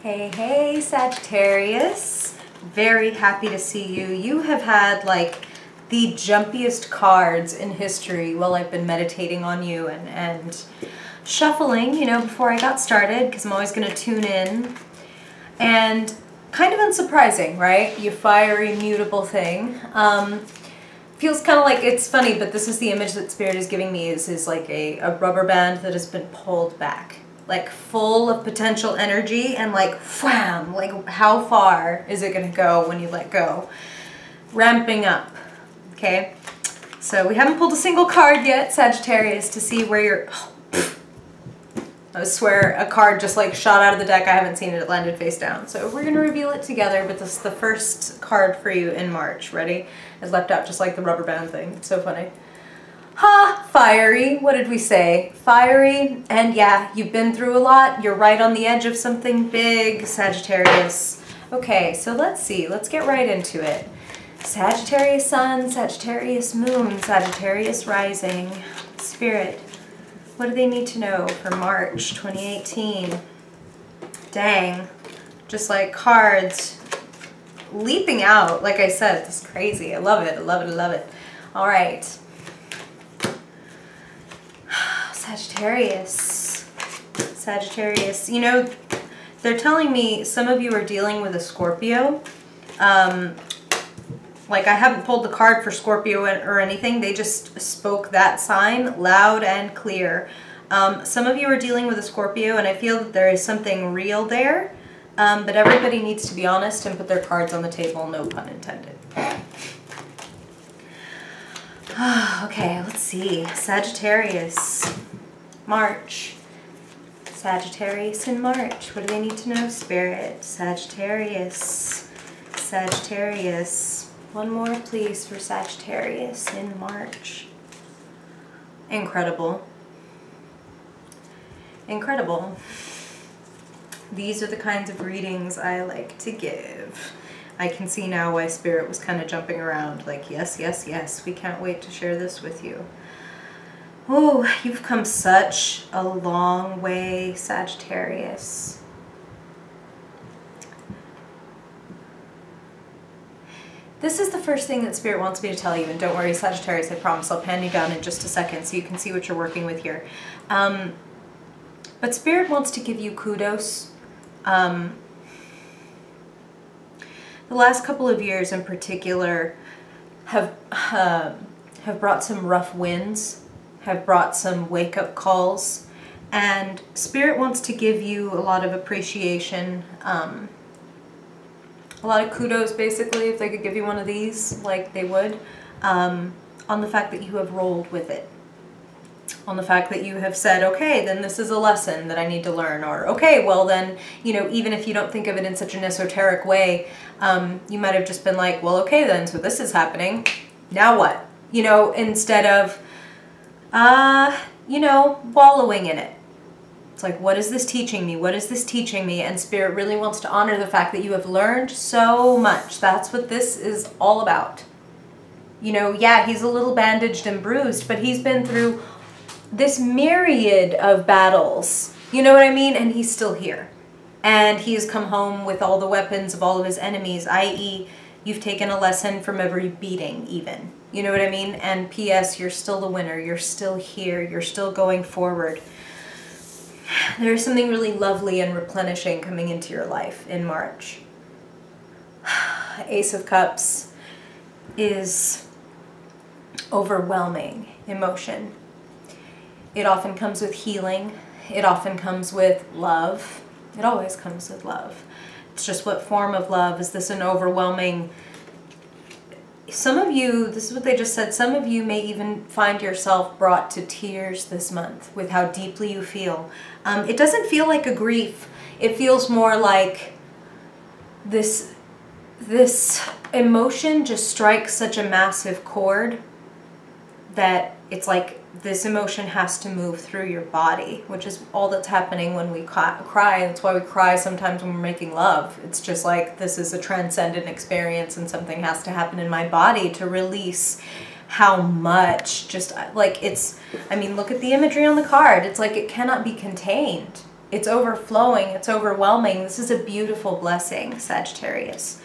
Hey, hey, Sagittarius. Very happy to see you. You have had like the jumpiest cards in history while I've been meditating on you and shuffling, you know, before I got started, because I'm always going to tune in. And kind of unsurprising, right? You fiery, mutable thing. Feels kind of like, it's funny, but this is the image that Spirit is giving me is like a rubber band that has been pulled back. Like full of potential energy and like wham, like how far is it going to go when you let go? Ramping up, okay? So we haven't pulled a single card yet, Sagittarius, to see where you're... I swear a card just like shot out of the deck. I haven't seen it. It landed face down. So we're going to reveal it together, but this is the first card for you in March. Ready? It leapt out just like the rubber band thing. It's so funny. Ha! Fiery. What did we say? Fiery. And yeah, you've been through a lot. You're right on the edge of something big, Sagittarius. Okay, so let's see. Let's get right into it. Sagittarius Sun, Sagittarius Moon, Sagittarius Rising. Spirit. What do they need to know for March 2018? Dang. Just like cards leaping out. Like I said, it's crazy. I love it. I love it. I love it. All right. Sagittarius. Sagittarius. You know, they're telling me some of you are dealing with a Scorpio. Like I haven't pulled the card for Scorpio or anything. They just spoke that sign loud and clear. Some of you are dealing with a Scorpio, and I feel that there is something real there. But everybody needs to be honest and put their cards on the table, no pun intended. Okay, let's see. Sagittarius. March. Sagittarius in March. What do they need to know, Spirit? Sagittarius. Sagittarius. One more, please, for Sagittarius in March. Incredible. Incredible. These are the kinds of readings I like to give. I can see now why Spirit was kind of jumping around. Like, yes, yes, yes. We can't wait to share this with you. Oh, you've come such a long way, Sagittarius. This is the first thing that Spirit wants me to tell you, and don't worry, Sagittarius, I promise I'll pan you down in just a second so you can see what you're working with here. But Spirit wants to give you kudos. The last couple of years in particular have brought some rough winds, have brought some wake-up calls, and Spirit wants to give you a lot of appreciation, a lot of kudos, basically, if they could give you one of these, like they would, on the fact that you have rolled with it. On the fact that you have said, okay, then this is a lesson that I need to learn, or okay, well then, you know, even if you don't think of it in such an esoteric way, you might have just been like, well, okay then, so this is happening, now what? You know, instead of, you know, wallowing in it. It's like, what is this teaching me? What is this teaching me? And Spirit really wants to honor the fact that you have learned so much. That's what this is all about. You know, yeah, he's a little bandaged and bruised, but he's been through this myriad of battles. You know what I mean? And he's still here. And he's come home with all the weapons of all of his enemies, i.e., you've taken a lesson from every beating, even. You know what I mean? And P.S., you're still the winner. You're still here. You're still going forward. There's something really lovely and replenishing coming into your life in March. Ace of Cups is overwhelming emotion. It often comes with healing. It often comes with love. It always comes with love. It's just what form of love? Is this an overwhelming... Some of you, this is what they just said, some of you may even find yourself brought to tears this month with how deeply you feel. It doesn't feel like a grief. It feels more like this emotion just strikes such a massive chord that it's like this emotion has to move through your body, which is all that's happening when we cry. That's why we cry sometimes when we're making love. It's just like, this is a transcendent experience and something has to happen in my body to release how much, just like it's, I mean, look at the imagery on the card. It's like it cannot be contained. It's overflowing, it's overwhelming. This is a beautiful blessing, Sagittarius.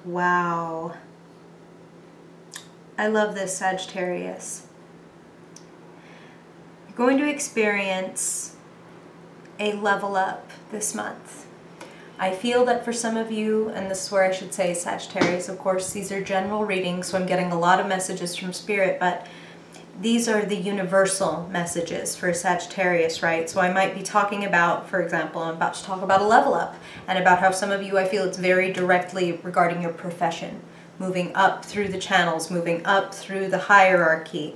Wow. I love this, Sagittarius. You're going to experience a level up this month. I feel that for some of you, and this is where I should say Sagittarius, of course, these are general readings, so I'm getting a lot of messages from Spirit, but these are the universal messages for Sagittarius, right? So I might be talking about, for example, I'm about to talk about a level up, and about how some of you, I feel it's very directly regarding your profession, moving up through the channels, moving up through the hierarchy.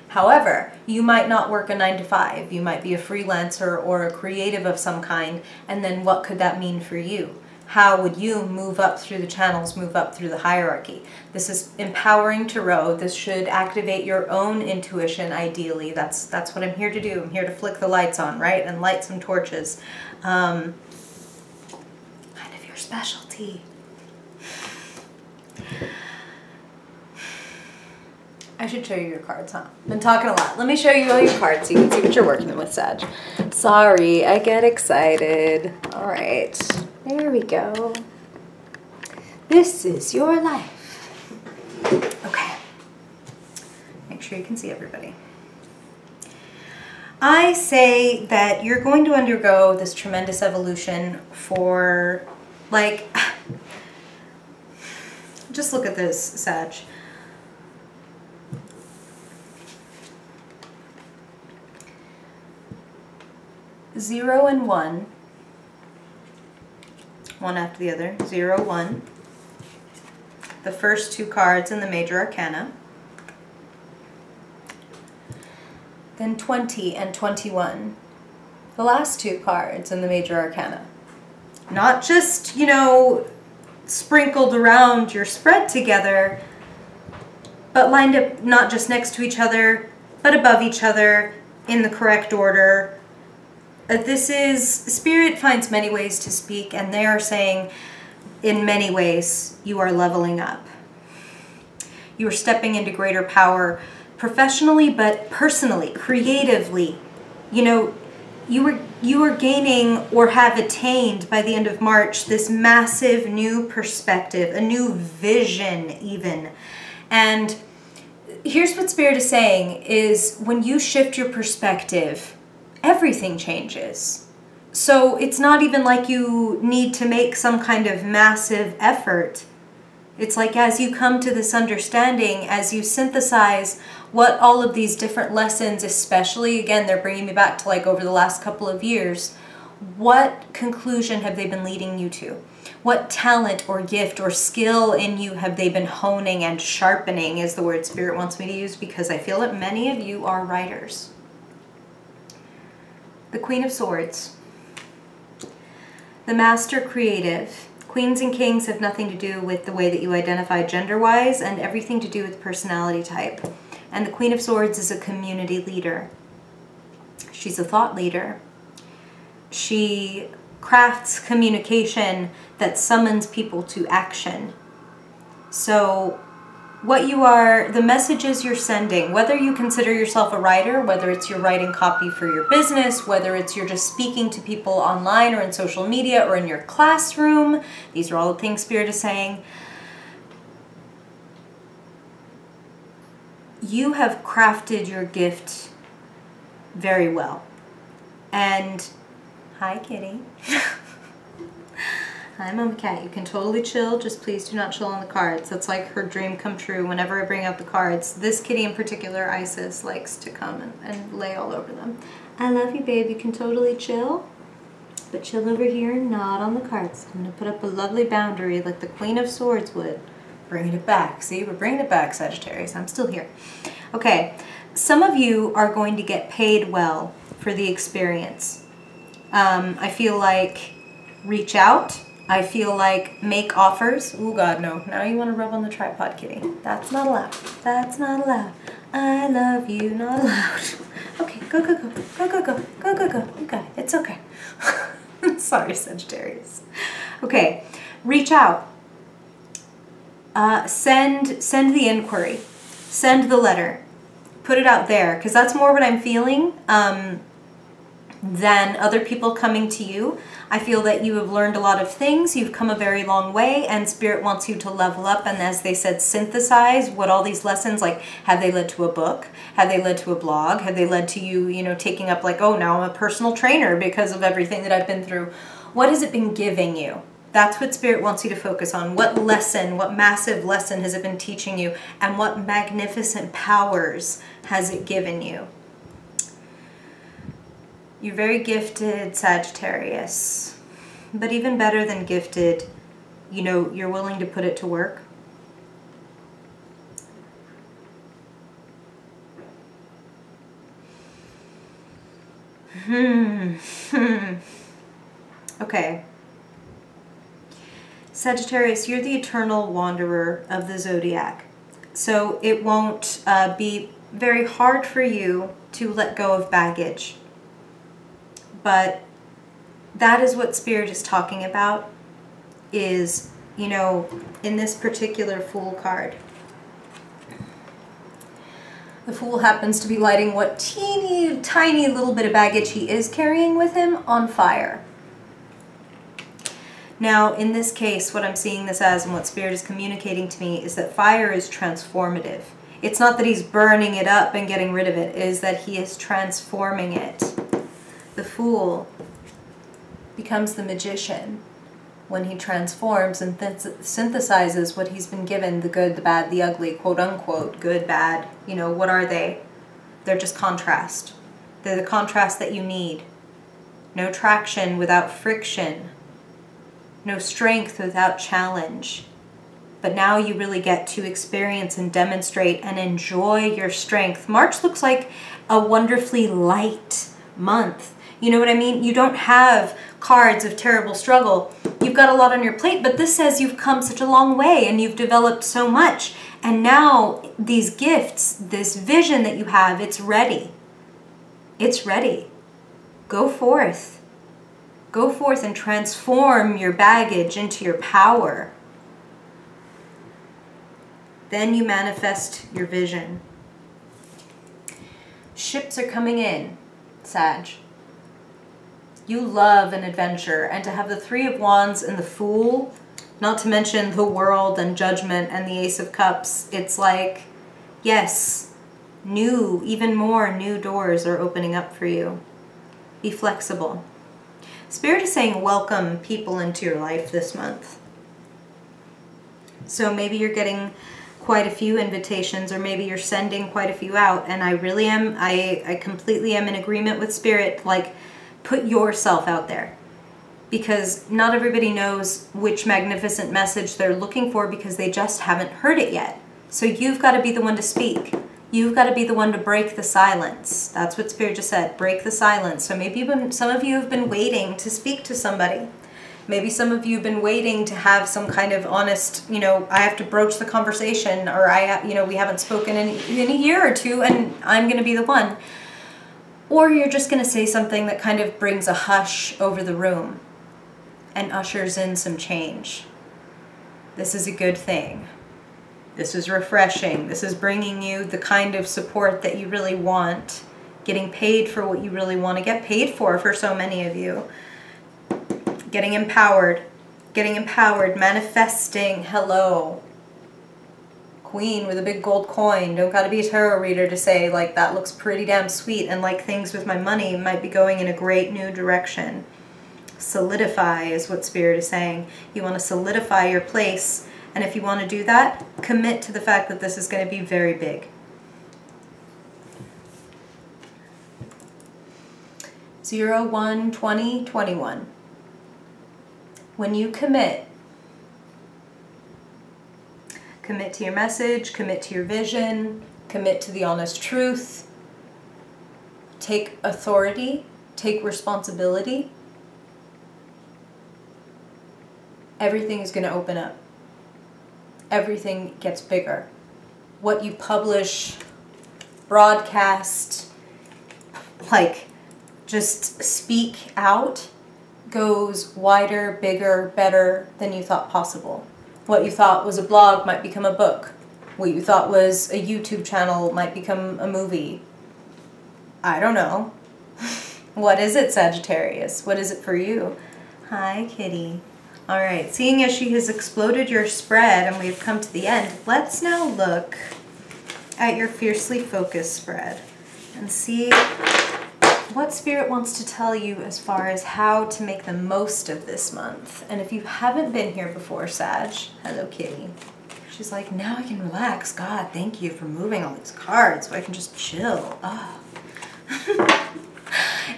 However, you might not work a 9-to-5. You might be a freelancer or a creative of some kind, and then what could that mean for you? How would you move up through the channels, move up through the hierarchy? This is empowering tarot. This should activate your own intuition, ideally. That's what I'm here to do. I'm here to flick the lights on, right? And light some torches. Kind of your specialty. I should show you your cards, huh? Been talking a lot. Let me show you all your cards so you can see what you're working with, Sag. Sorry, I get excited. All right, there we go. This is your life. Okay. Make sure you can see everybody. I say that you're going to undergo this tremendous evolution for, like, just look at this, Sag. Zero and one after the other. 0, 1. The first two cards in the major arcana. Then 20 and 21. The last two cards in the major arcana. Not just, you know, sprinkled around your spread together, but lined up not just next to each other, but above each other in the correct order. This is, Spirit finds many ways to speak, and they are saying, in many ways, you are leveling up. You are stepping into greater power professionally, but personally, creatively. You know, you are gaining or have attained by the end of March this massive new perspective, a new vision even. And here's what Spirit is saying is when you shift your perspective, everything changes. So it's not even like you need to make some kind of massive effort. It's like as you come to this understanding, as you synthesize what all of these different lessons, especially, again, they're bringing me back to like over the last couple of years, what conclusion have they been leading you to? What talent or gift or skill in you have they been honing and sharpening is the word Spirit wants me to use, because I feel that many of you are writers. The Queen of Swords, the Master Creative. Queens and Kings have nothing to do with the way that you identify gender-wise and everything to do with personality type. And the Queen of Swords is a community leader. She's a thought leader. She crafts communication that summons people to action. So what you are, the messages you're sending, whether you consider yourself a writer, whether it's you're writing copy for your business, whether it's you're just speaking to people online or in social media or in your classroom, these are all the things Spirit is saying. You have crafted your gift very well. And, hi kitty. Hi, Mama Cat. You can totally chill. Just please do not chill on the cards. That's like her dream come true whenever I bring out the cards. This kitty in particular, Isis, likes to come and lay all over them. I love you, babe. You can totally chill. But chill over here and not on the cards. I'm going to put up a lovely boundary like the Queen of Swords would. Bringing it back. See, we're bringing it back, Sagittarius. I'm still here. Okay. Some of you are going to get paid well for the experience. I feel like reach out. I feel like make offers. Oh God, no. Now you want to rub on the tripod, kitty. That's not allowed. That's not allowed. I love you, not allowed. Okay, go, go, go. Go, go, go. Go, go, go. You got it. It's okay. Sorry, Sagittarius. Okay, reach out. Send the inquiry. Send the letter. Put it out there, because that's more what I'm feeling than other people coming to you. I feel that you have learned a lot of things. You've come a very long way, and Spirit wants you to level up and, as they said, synthesize what all these lessons, like, have they led to a book? Have they led to a blog? Have they led to you, you know, taking up like, oh, now I'm a personal trainer because of everything that I've been through? What has it been giving you? That's what Spirit wants you to focus on. What lesson, what massive lesson has it been teaching you? And what magnificent powers has it given you? You're very gifted, Sagittarius. But even better than gifted, you know, you're willing to put it to work. Okay. Sagittarius, you're the eternal wanderer of the zodiac. So it won't be very hard for you to let go of baggage. But that is what Spirit is talking about, is, you know, in this particular Fool card. The Fool happens to be lighting what teeny tiny little bit of baggage he is carrying with him on fire. Now, in this case, what I'm seeing this as and what Spirit is communicating to me is that fire is transformative. It's not that he's burning it up and getting rid of it. It is that he is transforming it. The Fool becomes the magician when he transforms and synthesizes what he's been given, the good, the bad, the ugly, quote unquote, good, bad. You know, what are they? They're just contrast. They're the contrast that you need. No traction without friction. No strength without challenge. But now you really get to experience and demonstrate and enjoy your strength. March looks like a wonderfully light month. You know what I mean? You don't have cards of terrible struggle. You've got a lot on your plate, but this says you've come such a long way and you've developed so much. And now these gifts, this vision that you have, it's ready. It's ready. Go forth. Go forth and transform your baggage into your power. Then you manifest your vision. Ships are coming in, Sag. You love an adventure, and to have the Three of Wands and the Fool, not to mention the World and Judgment and the Ace of Cups, it's like, yes, new, even more new doors are opening up for you. Be flexible. Spirit is saying welcome people into your life this month. So maybe you're getting quite a few invitations, or maybe you're sending quite a few out, and I really am, I completely am in agreement with Spirit, like, put yourself out there, because not everybody knows which magnificent message they're looking for because they just haven't heard it yet. So you've got to be the one to speak. You've got to be the one to break the silence. That's what Spirit just said, break the silence. So maybe some of you have been waiting to speak to somebody. Maybe some of you have been waiting to have some kind of honest, you know, I have to broach the conversation, or you know, we haven't spoken in a year or two and I'm going to be the one. Or you're just going to say something that kind of brings a hush over the room and ushers in some change. This is a good thing. This is refreshing. This is bringing you the kind of support that you really want, getting paid for what you really want to get paid for so many of you. Getting empowered, manifesting, hello. Queen with a big gold coin. Don't gotta be a tarot reader to say, like, that looks pretty damn sweet, and like things with my money might be going in a great new direction. Solidify is what Spirit is saying. You want to solidify your place, and if you want to do that, commit to the fact that this is going to be very big. 0, 1, 20, 21. When you commit to your message, commit to your vision, commit to the honest truth, take authority, take responsibility, everything is going to open up. Everything gets bigger. What you publish, broadcast, like, just speak out, goes wider, bigger, better than you thought possible. What you thought was a blog might become a book. What you thought was a YouTube channel might become a movie. I don't know. What is it, Sagittarius? What is it for you? Hi, kitty. All right, seeing as she has exploded your spread and we've come to the end, let's now look at your fiercely focused spread and see what Spirit wants to tell you as far as how to make the most of this month. And if you haven't been here before, Sag, hello, kitty. She's like, now I can relax. God, thank you for moving all these cards so I can just chill. Oh.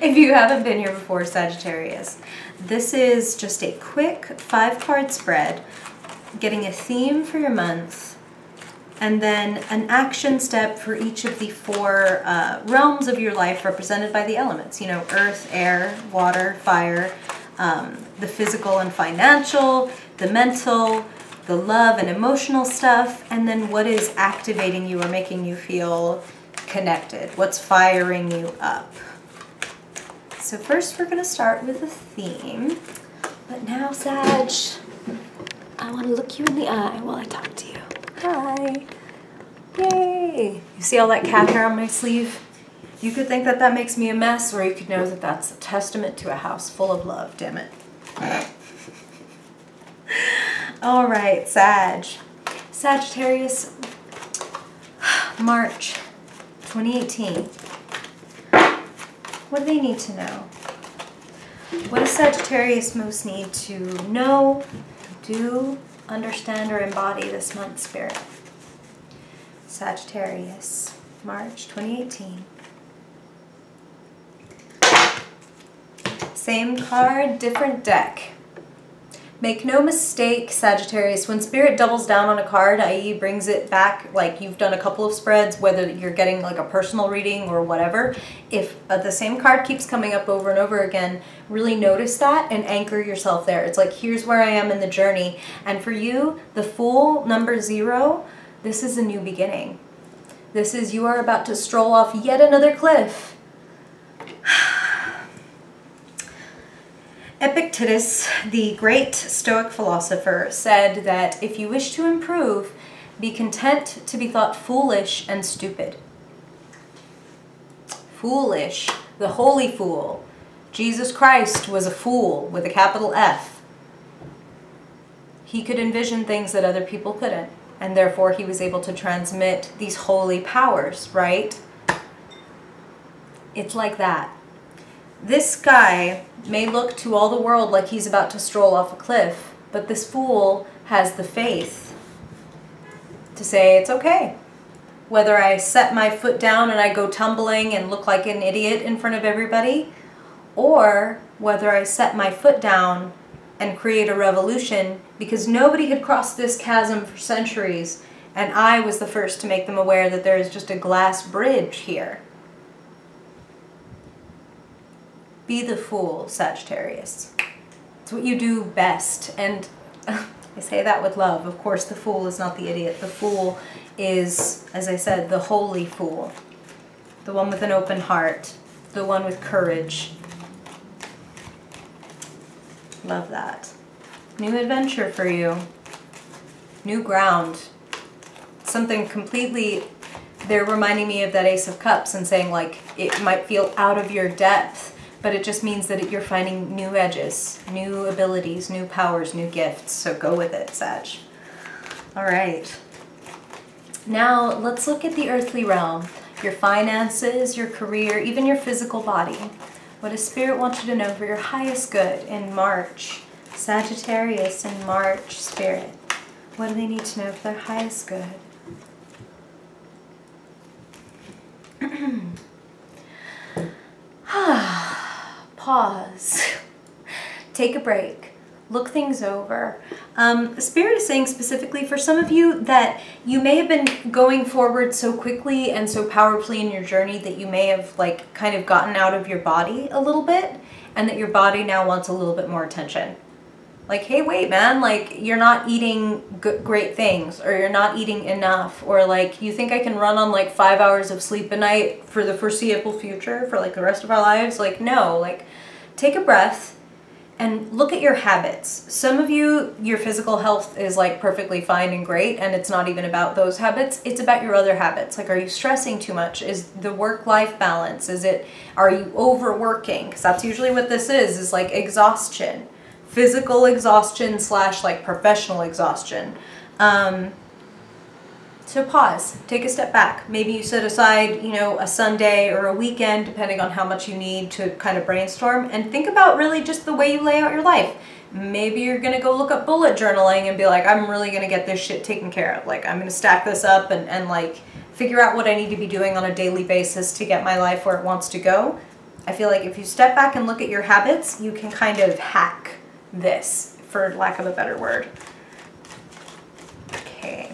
If you haven't been here before, Sagittarius, this is just a quick 5-card spread, getting a theme for your month, and then an action step for each of the 4 realms of your life represented by the elements. You know, earth, air, water, fire, the physical and financial, the mental, the love and emotional stuff, and then what is activating you or making you feel connected, what's firing you up. So first we're going to start with a theme, but now, Sag, I want to look you in the eye while I talk to you. Hi. Yay. You see all that cat hair on my sleeve? You could think that that makes me a mess, or you could know that that's a testament to a house full of love, damn it. All right, Sag. Sagittarius, March 2018. What do they need to know? What does Sagittarius most need to know, do, understand, or embody this month, Spirit? Sagittarius, March 2018. Same card, different deck. Make no mistake, Sagittarius, when Spirit doubles down on a card, i.e. brings it back, like you've done a couple of spreads, whether you're getting like a personal reading or whatever, if the same card keeps coming up over and over again, really notice that and anchor yourself there. It's like, here's where I am in the journey. And for you, the Fool, number 0, this is a new beginning. This is, you are about to stroll off yet another cliff. Epictetus, the great Stoic philosopher, said that if you wish to improve, be content to be thought foolish and stupid. Foolish, the holy fool. Jesus Christ was a fool with a capital F. He could envision things that other people couldn't, and therefore he was able to transmit these holy powers, right? It's like that. This guy may look to all the world like he's about to stroll off a cliff, but this fool has the faith to say it's okay. Whether I set my foot down and I go tumbling and look like an idiot in front of everybody, or whether I set my foot down and create a revolution because nobody had crossed this chasm for centuries and I was the first to make them aware that there is just a glass bridge here. Be the fool, Sagittarius. It's what you do best. And I say that with love. Of course, the fool is not the idiot. The fool is, as I said, the holy fool. The one with an open heart. The one with courage. Love that. New adventure for you. New ground. Something completely... They're reminding me of that Ace of Cups and saying, like, it might feel out of your depth, but it just means that you're finding new edges, new abilities, new powers, new gifts. So go with it, Sag. All right. Now let's look at the earthly realm. Your finances, your career, even your physical body. What does Spirit want you to know for your highest good in March? Sagittarius in March, Spirit. What do they need to know for their highest good? Pause. Take a break. Look things over. Spirit is saying specifically for some of you that you may have been going forward so quickly and so powerfully in your journey that you may have like kind of gotten out of your body a little bit, and that your body now wants a little bit more attention. Like, hey, wait, man, like you're not eating great things, or you're not eating enough, or like you think I can run on like 5 hours of sleep a night for the foreseeable future, for like the rest of our lives? Like, no, like take a breath and look at your habits. Some of you, your physical health is like perfectly fine and great, and it's not even about those habits. It's about your other habits. Like, are you stressing too much? Is the work-life balance? Are you overworking? Because that's usually what this is like exhaustion. Physical exhaustion / like professional exhaustion. So pause, take a step back. Maybe you set aside, you know, a Sunday or a weekend, depending on how much you need to kind of brainstorm, and think about really just the way you lay out your life. Maybe you're gonna go look up bullet journaling and be like, I'm really gonna get this shit taken care of. Like, I'm gonna stack this up and like figure out what I need to be doing on a daily basis to get my life where it wants to go. I feel like if you step back and look at your habits, you can kind of hack this, for lack of a better word. Okay.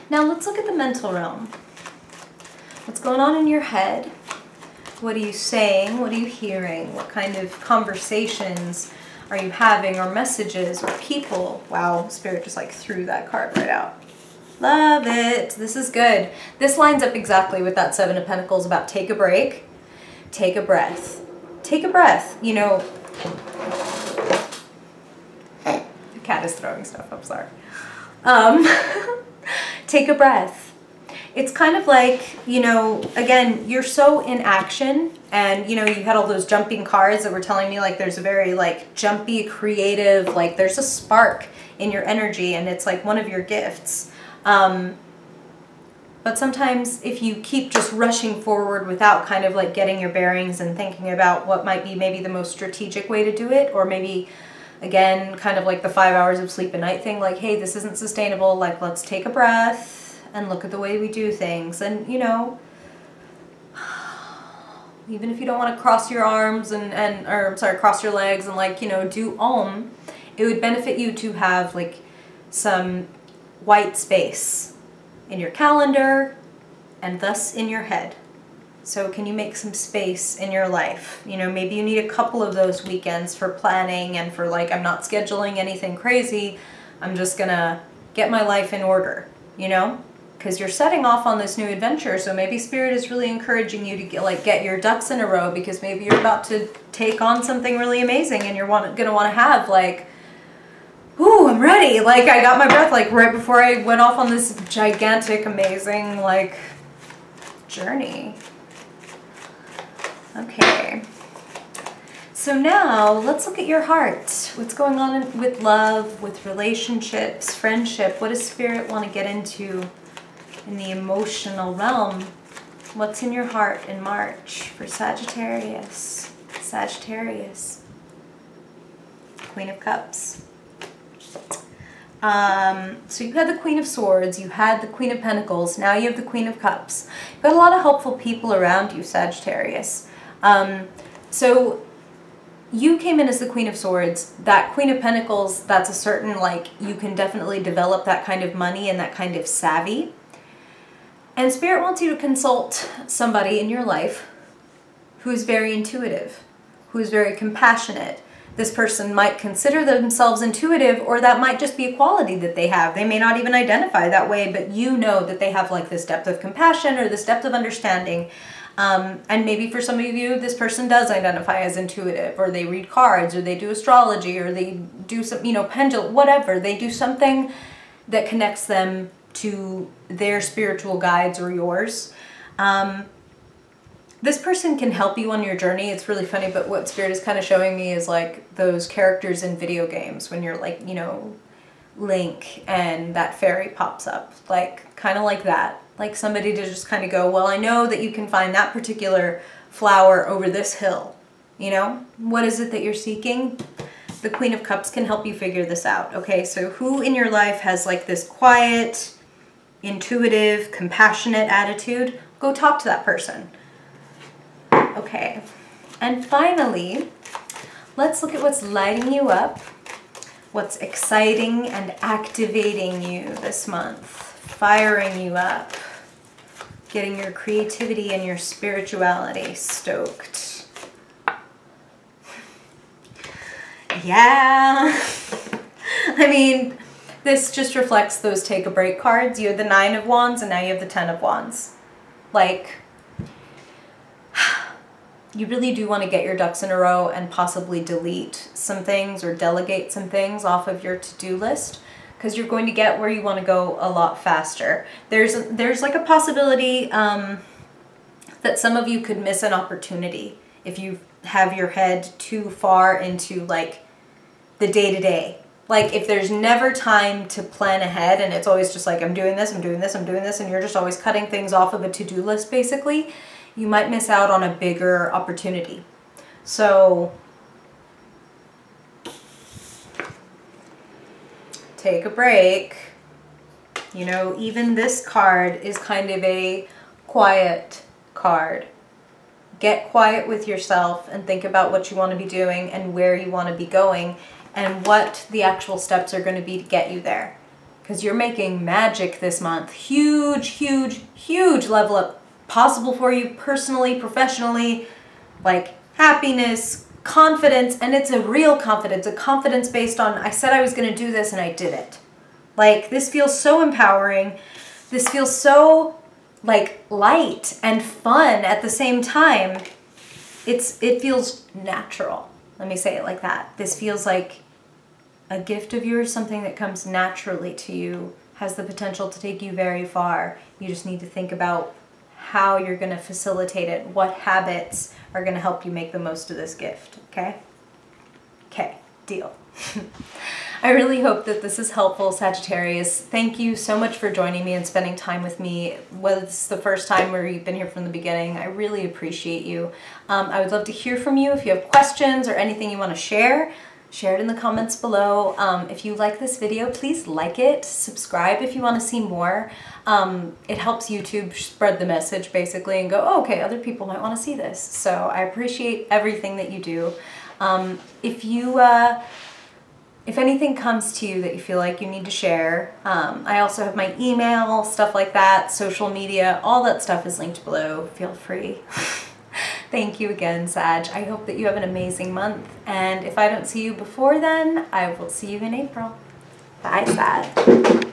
Now let's look at the mental realm. What's going on in your head? What are you saying? What are you hearing? What kind of conversations are you having, or messages, or people? Wow, Spirit just like threw that card right out. Love it. This is good. This lines up exactly with that Seven of Pentacles about take a break, take a breath. Take a breath. You know, the cat is throwing stuff. I'm sorry. Take a breath. It's kind of like, you know, again, you're so in action, and, you know, you had all those jumping cards that were telling me like there's a very like jumpy, creative, like there's a spark in your energy, and it's like one of your gifts. But sometimes if you keep just rushing forward without kind of like getting your bearings and thinking about what might be maybe the most strategic way to do it, or maybe again, kind of like the 5 hours of sleep a night thing, like, hey, this isn't sustainable, like, let's take a breath and look at the way we do things. And, you know, even if you don't want to cross your arms cross your legs and, like, you know, do Om, it would benefit you to have, like, some white space in your calendar and thus in your head. So can you make some space in your life? You know, maybe you need a couple of those weekends for planning and for like, I'm not scheduling anything crazy. I'm just gonna get my life in order, you know? Because you're setting off on this new adventure. So maybe Spirit is really encouraging you to get your ducks in a row, because maybe you're about to take on something really amazing, and you're gonna want to have like, ooh, I'm ready. Like, I got my breath like right before I went off on this gigantic, amazing like journey. Okay, so now let's look at your heart. What's going on with love, with relationships, friendship? What does Spirit want to get into in the emotional realm? What's in your heart in March for Sagittarius? Sagittarius. Queen of Cups. So you had the Queen of Swords, you had the Queen of Pentacles, now you have the Queen of Cups. You've got a lot of helpful people around you, Sagittarius. So you came in as the Queen of Swords. That Queen of Pentacles, that's a certain, like, you can definitely develop that kind of money and that kind of savvy. And Spirit wants you to consult somebody in your life who is very intuitive, who is very compassionate. This person might consider themselves intuitive, or that might just be a quality that they have. They may not even identify that way, but you know that they have like this depth of compassion or this depth of understanding. And maybe for some of you, this person does identify as intuitive, or they read cards, or they do astrology, or they do some, you know, pendulum, whatever. They do something that connects them to their spiritual guides or yours. This person can help you on your journey. It's really funny, but what Spirit is kind of showing me is like those characters in video games when you're like, you know, Link and that fairy pops up, like kind of like that. Like somebody to just kind of go, well, I know that you can find that particular flower over this hill. You know, what is it that you're seeking? The Queen of Cups can help you figure this out. Okay, so who in your life has like this quiet, intuitive, compassionate attitude? Go talk to that person. Okay, and finally, let's look at what's lighting you up, what's exciting and activating you this month, firing you up, getting your creativity and your spirituality stoked. Yeah, I mean, this just reflects those take a break cards. You had the 9 of Wands and now you have the 10 of Wands. Like, you really do want to get your ducks in a row and possibly delete some things or delegate some things off of your to-do list, because you're going to get where you want to go a lot faster. There's like a possibility that some of you could miss an opportunity if you have your head too far into like the day-to-day. Like if there's never time to plan ahead and it's always just like, I'm doing this, I'm doing this, I'm doing this, and you're just always cutting things off of a to-do list basically, you might miss out on a bigger opportunity. So take a break. You know, even this card is kind of a quiet card. Get quiet with yourself and think about what you want to be doing and where you want to be going and what the actual steps are going to be to get you there. Because you're making magic this month. Huge, huge, huge level up possible for you personally, professionally, like happiness, confidence, and it's a real confidence, a confidence based on, I said I was going to do this and I did it. Like this feels so empowering. This feels so like light and fun at the same time. It feels natural. Let me say it like that. This feels like a gift of yours, something that comes naturally to you, has the potential to take you very far. You just need to think about how you're going to facilitate it, what habits are going to help you make the most of this gift, okay? Okay, deal. I really hope that this is helpful, Sagittarius. Thank you so much for joining me and spending time with me. Whether it's the first time or you've been here from the beginning, I really appreciate you. I would love to hear from you. If you have questions or anything you want to share it in the comments below. If you like this video, please like it, subscribe if you want to see more. It helps YouTube spread the message basically and go, oh, okay, other people might want to see this. So I appreciate everything that you do. If anything comes to you that you feel like you need to share, I also have my email, stuff like that, social media, all that stuff is linked below. Feel free. Thank you again, Sag. I hope that you have an amazing month. And if I don't see you before then, I will see you in April. Bye, Sag.